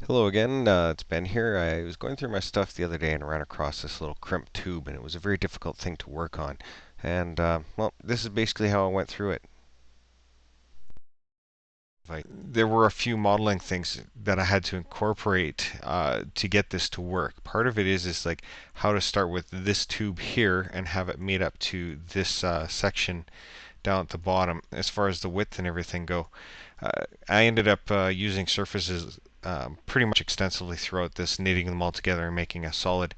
Hello again, it's Ben here. I was going through my stuff the other day and ran across this little crimped tube, and it was a very difficult thing to work on. And, well, this is basically how I went through it. There were a few modeling things that I had to incorporate to get this to work. Part of it is like how to start with this tube here and have it made up to this section down at the bottom. As far as the width and everything go, I ended up using surfaces pretty much extensively throughout this, knitting them all together and making a solid.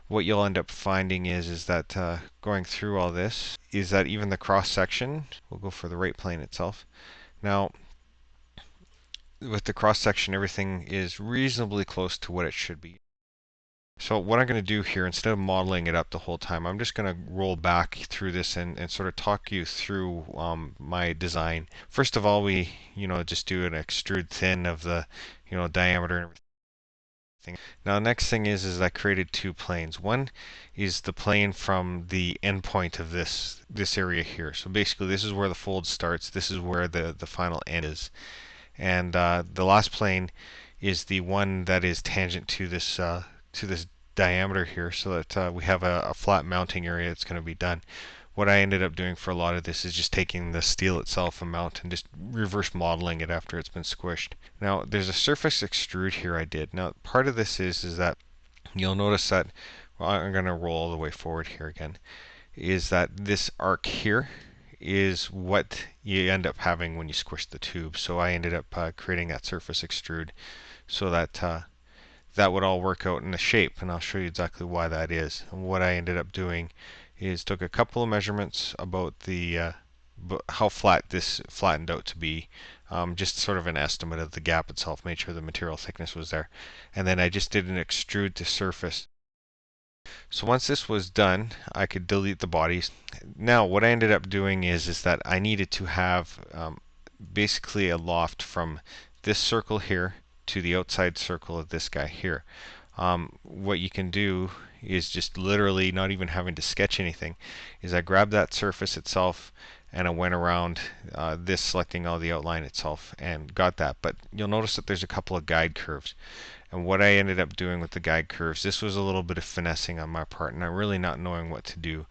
What you'll end up finding is that going through all this is that even the cross section, we'll go for the right plane itself. Now, with the cross section, everything is reasonably close to what it should be. So what I'm going to do here, instead of modeling it up the whole time, I'm just going to roll back through this and sort of talk you through my design. First of all, we just do an extrude thin of the diameter and everything. Now the next thing is I created two planes. One is the plane from the end point of this area here. So basically this is where the fold starts. This is where the final end is. And the last plane is the one that is tangent to this diameter here, so that we have a flat mounting area that's going to be done. What I ended up doing for a lot of this is just taking the steel itself, a mount, and just reverse modeling it after it's been squished. Now there's a surface extrude here I did. Now part of this is that you'll notice that, well, I'm going to roll all the way forward here again, is that this arc here is what you end up having when you squish the tube. So I ended up creating that surface extrude so that that would all work out in the shape, and I'll show you exactly why that is. And what I ended up doing is took a couple of measurements about the how flat this flattened out to be, just sort of an estimate of the gap itself, made sure the material thickness was there, and then I just did an extrude to surface. So once this was done, I could delete the bodies. Now what I ended up doing is that I needed to have basically a loft from this circle here to the outside circle of this guy here. What you can do is just literally, not even having to sketch anything, is I grabbed that surface itself and I went around this, selecting all the outline itself, and got that. But you'll notice that there's a couple of guide curves. And what I ended up doing with the guide curves, this was a little bit of finessing on my part, and I'm really not knowing what to do.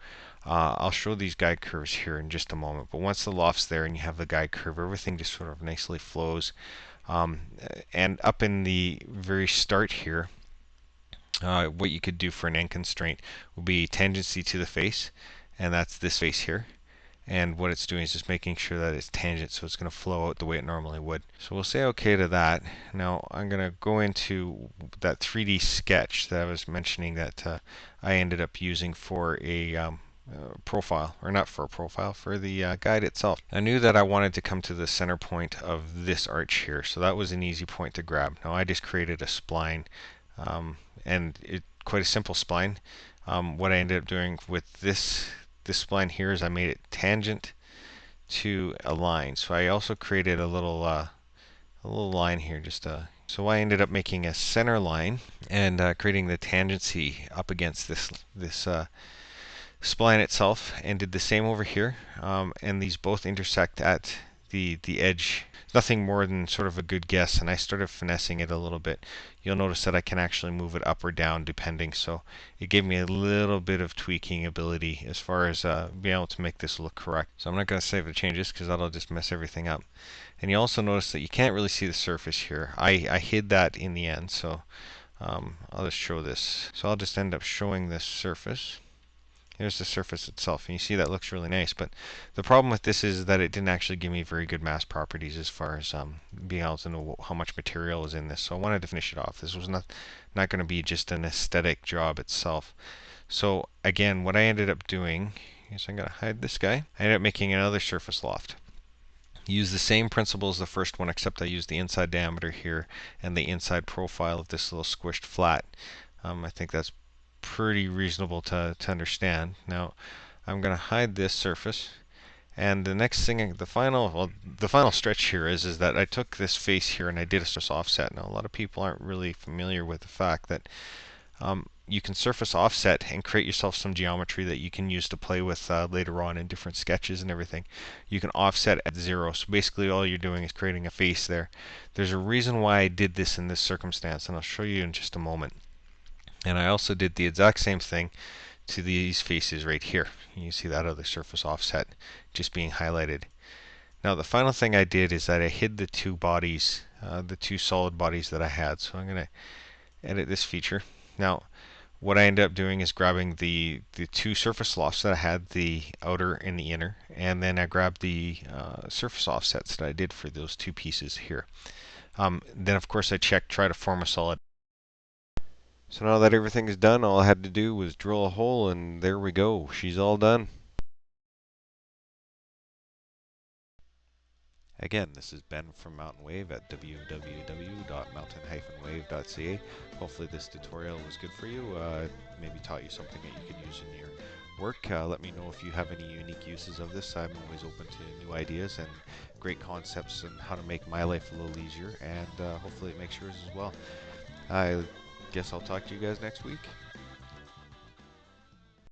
I'll show these guide curves here in just a moment, but once the loft's there and you have the guide curve, everything just sort of nicely flows. And up in the very start here, what you could do for an end constraint will be tangency to the face, and that's this face here. And what it's doing is just making sure that it's tangent, so it's going to flow out the way it normally would. So we'll say OK to that. Now I'm going to go into that 3D sketch that I was mentioning that I ended up using for a profile, or not for a profile, for the guide itself. I knew that I wanted to come to the center point of this arch here, so that was an easy point to grab. Now I just created a spline, and quite a simple spline. What I ended up doing with this spline here is I made it tangent to a line. So I also created a little line here, so I ended up making a center line and creating the tangency up against this spline itself, and did the same over here. And these both intersect at the edge. Nothing more than sort of a good guess, and I started finessing it a little bit. You'll notice that I can actually move it up or down depending, so it gave me a little bit of tweaking ability as far as being able to make this look correct. So I'm not going to save the changes because that'll just mess everything up. And you also notice that you can't really see the surface here. I hid that in the end, so I'll just show this. So I'll just end up showing this surface. Here's the surface itself, and you see that looks really nice, but the problem with this is that it didn't actually give me very good mass properties as far as being able to know how much material is in this. So I wanted to finish it off. This was not going to be just an aesthetic job itself. So again, what I ended up doing is, I'm going to hide this guy. I ended up making another surface loft. Use the same principle as the first one, except I used the inside diameter here and the inside profile of this little squished flat. I think that's pretty reasonable to understand. Now I'm going to hide this surface, and the next thing, the final stretch here is that I took this face here and I did a surface offset. Now a lot of people aren't really familiar with the fact that You can surface offset and create yourself some geometry that you can use to play with later on in different sketches and everything. You can offset at 0, so basically all you're doing is creating a face there. There's a reason why I did this in this circumstance, and I'll show you in just a moment. And I also did the exact same thing to these faces right here. You see that other surface offset just being highlighted. Now the final thing I did is that I hid the two bodies, the two solid bodies that I had. So I'm going to edit this feature. Now what I ended up doing is grabbing the two surface lofts that I had, the outer and the inner, and then I grabbed the surface offsets that I did for those two pieces here. Then of course I try to form a solid. So now that everything is done, all I had to do was drill a hole, and there we go. She's all done. Again, this is Ben from Mountain Wave at www.mountain-wave.ca. Hopefully this tutorial was good for you, maybe taught you something that you can use in your work. Let me know if you have any unique uses of this. I'm always open to new ideas and great concepts and how to make my life a little easier, and hopefully it makes yours as well. I guess I'll talk to you guys next week.